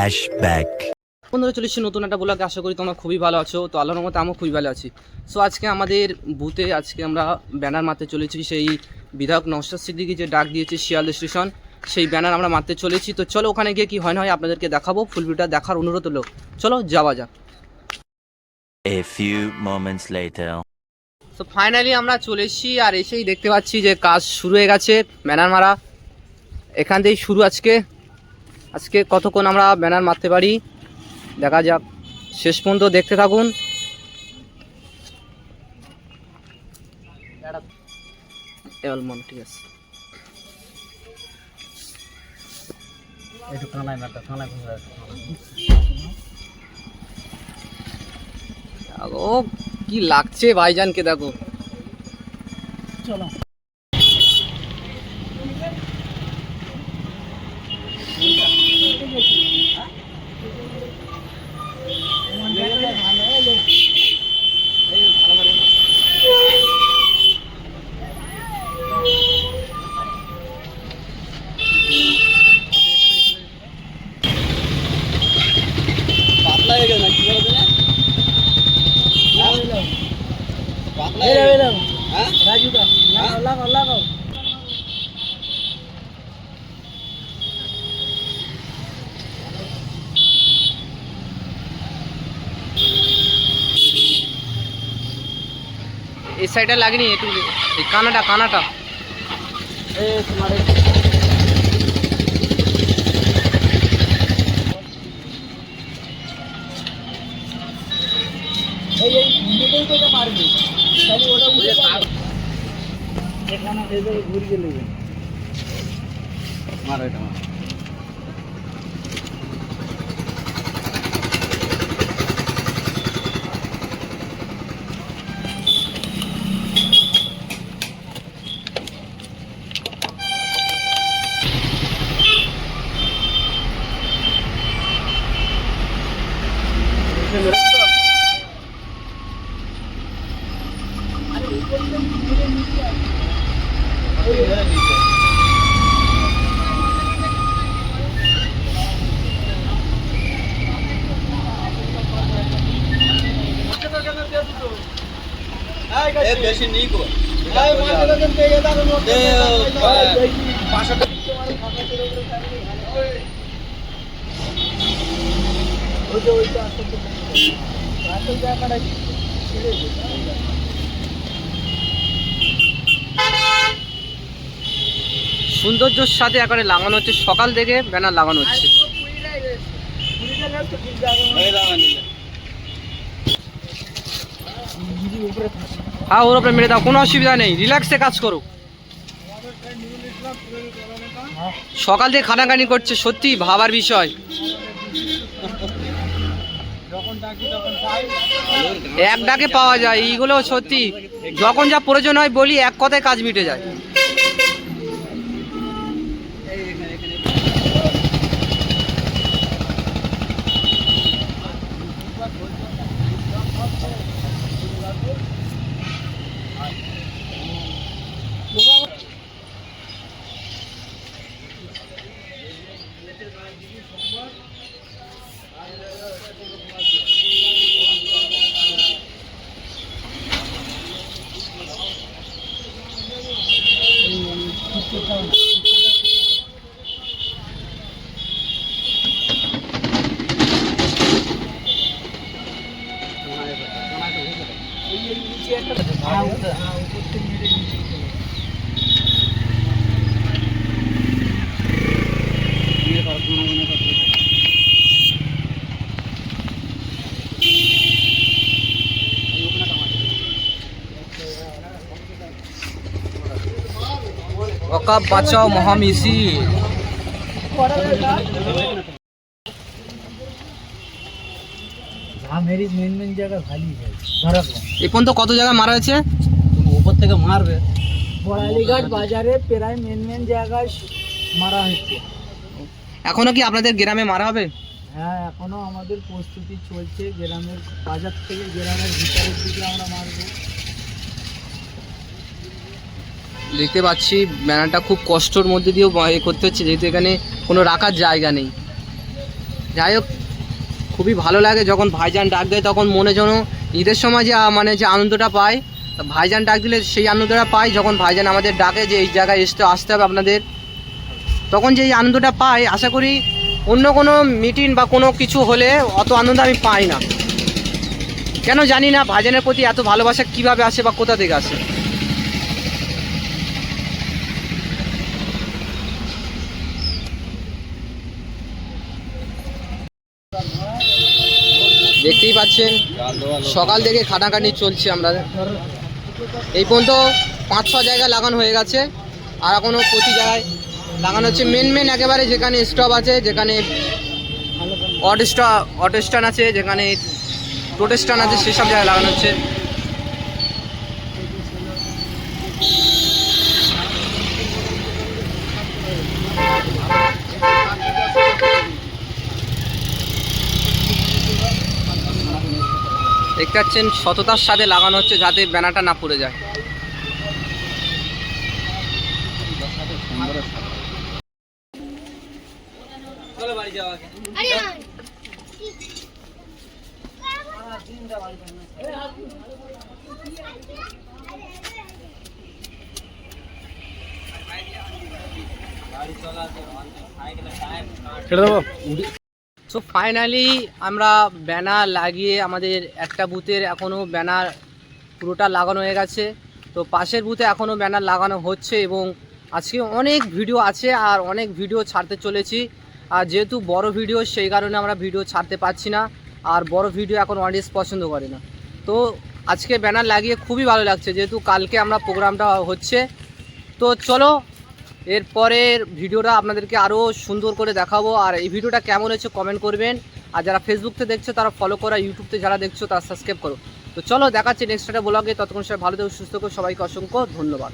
Flashback. বন্ধুরা চলে এসেছি নতুন একটা ব্লগে। আশা করি তোমরা খুবই ভালো আছো। তো আল্লাহর রহমতে আমিও খুবই ভালো আছি। সো আজকে আমাদের বুথে আমরা ব্যানার মারতে চলেছি। সেই বিধায়ক নওশাদ সিদ্দিকী যে ডাক দিয়েছে শিয়ালদা স্টেশন, সেই ব্যানার আমরা মারতে চলেছি। তো চলো ওখানে গিয়ে কি হয় না হয় আপনাদেরকে দেখাবো। ফুল ভিডিওটা দেখার অনুরোধ হলো। চলো যাওয়া যাক। A few moments later. তো ফাইনালি আমরা চলে এসেছি, আর এসেই দেখতে পাচ্ছি যে কাজ শুরু হয়ে গেছে। ব্যানার মারা এখান থেকেই শুরু। আজকে কতক্ষণ আমরা ব্যানার মারতে পারি দেখা যাক, শেষ পর্যন্ত দেখতে থাকুন। ঠিক আছে, ও কি লাগছে ভাইজানকে, দেখো। চলো এই সাইডে লাগেনি, একটু এই কানাটা ঘুরে গেলে মারো এটা। বেশি নেই গো, সৌন্দর্যের সাথে একেবারে লাগানো হচ্ছে। সকাল থেকে ব্যানার লাগানো হচ্ছে। হ্যাঁ, ওর উপরে মেরে দাও, কোনো অসুবিধা নেই, রিল্যাক্সে কাজ করো। সকাল থেকে খানাখানি করছে, সত্যি ভাবার বিষয়। এক ডাকে পাওয়া যায়, এইগুলো সত্যি। যখন যা প্রয়োজন হয় বলি, এক কথায় কাজ মিটে যায়। ওয়াকাফ বাঁচাও মহামিছিল। এ পর্যন্ত কত জায়গা মারা হয়েছে? উপর থেকে মারবে, বড়ালিঘাট বাজারে প্রায় মেন জায়গায় মারা হয়েছে। এখনো কি আপনাদের গ্রামে মারা হবে? হ্যাঁ, এখনো আমাদের প্রস্তুতি চলছে। গ্রামের বাজার থেকে গ্রামের ভিতরের দিকে আমরা মারবো। দেখতে পাচ্ছি ব্যানারটা খুব কষ্টের মধ্যে দিয়েও করতে হচ্ছে, যেহেতু এখানে কোনো রাখার জায়গা নেই। যাই হোক, খুবই ভালো লাগে যখন ভাইজান ডাক দেয়, তখন মনে যেন ঈদের সময় যে মানে যে আনন্দটা পায়, ভাইজান ডাক দিলে সেই আনন্দটা পাই। যখন ভাইজান আমাদের ডাকে যে এই জায়গায় আসতে হবে আপনাদের, তখন যে এই আনন্দটা পাই, আশা করি অন্য কোনো মিটিং বা কোনো কিছু হলে অত আনন্দ আমি পাই না। কেন জানি না ভাইজানের প্রতি এত ভালোবাসা কিভাবে আসে বা কোথা থেকে আসে। দেখতেই পাচ্ছেন সকাল থেকে খাটাখাটি চলছে। আমরা এই পর্যন্ত 5-6 জায়গায় লাগানো হয়ে গেছে, আর এখনও প্রতি জায়গায় লাগানো হচ্ছে। মেন একেবারে যেখানে স্টপ আছে, যেখানে অটো স্ট্যান্ড আছে, যেখানে টোটো স্ট্যান্ড আছে, সেসব জায়গায় লাগানো হচ্ছে। দেখতে পাচ্ছেন সততার সাথে লাগানো হচ্ছে যাতে ব্যানারটা না পড়ে যায়। সো ফাইনালি আমরা ব্যানার লাগিয়ে আমাদের একটা বুথের এখনও ব্যানার পুরোটা লাগানো হয়ে গেছে। তো পাশের বুথে এখনও ব্যানার লাগানো হচ্ছে, এবং আজকে অনেক ভিডিও আছে আর অনেক ভিডিও ছাড়তে চলেছি। আর যেহেতু বড় ভিডিও, সেই কারণে আমরা ভিডিও ছাড়তে পারছি না, আর বড় ভিডিও এখন অডিয়েন্স পছন্দ করে না। তো আজকে ব্যানার লাগিয়ে খুবই ভালো লাগছে, যেহেতু কালকে আমরা প্রোগ্রামটা হচ্ছে। তো চলো এরপরের ভিডিওটা আপনাদেরকে আরও সুন্দর করে দেখাবো। আর এই ভিডিওটা কেমন হয়েছে কমেন্ট করবেন, আর যারা ফেসবুকতে দেখছো তারা ফলো করা, ইউটিউবতে যারা দেখছো তারা সাবস্ক্রাইব করো। তো চলো দেখাচ্ছি নেক্সট একটা ব্লগে। ততক্ষণ সবাই ভালো থেকো, সুস্থ থাকো, সবাইকে অসংখ্য ধন্যবাদ।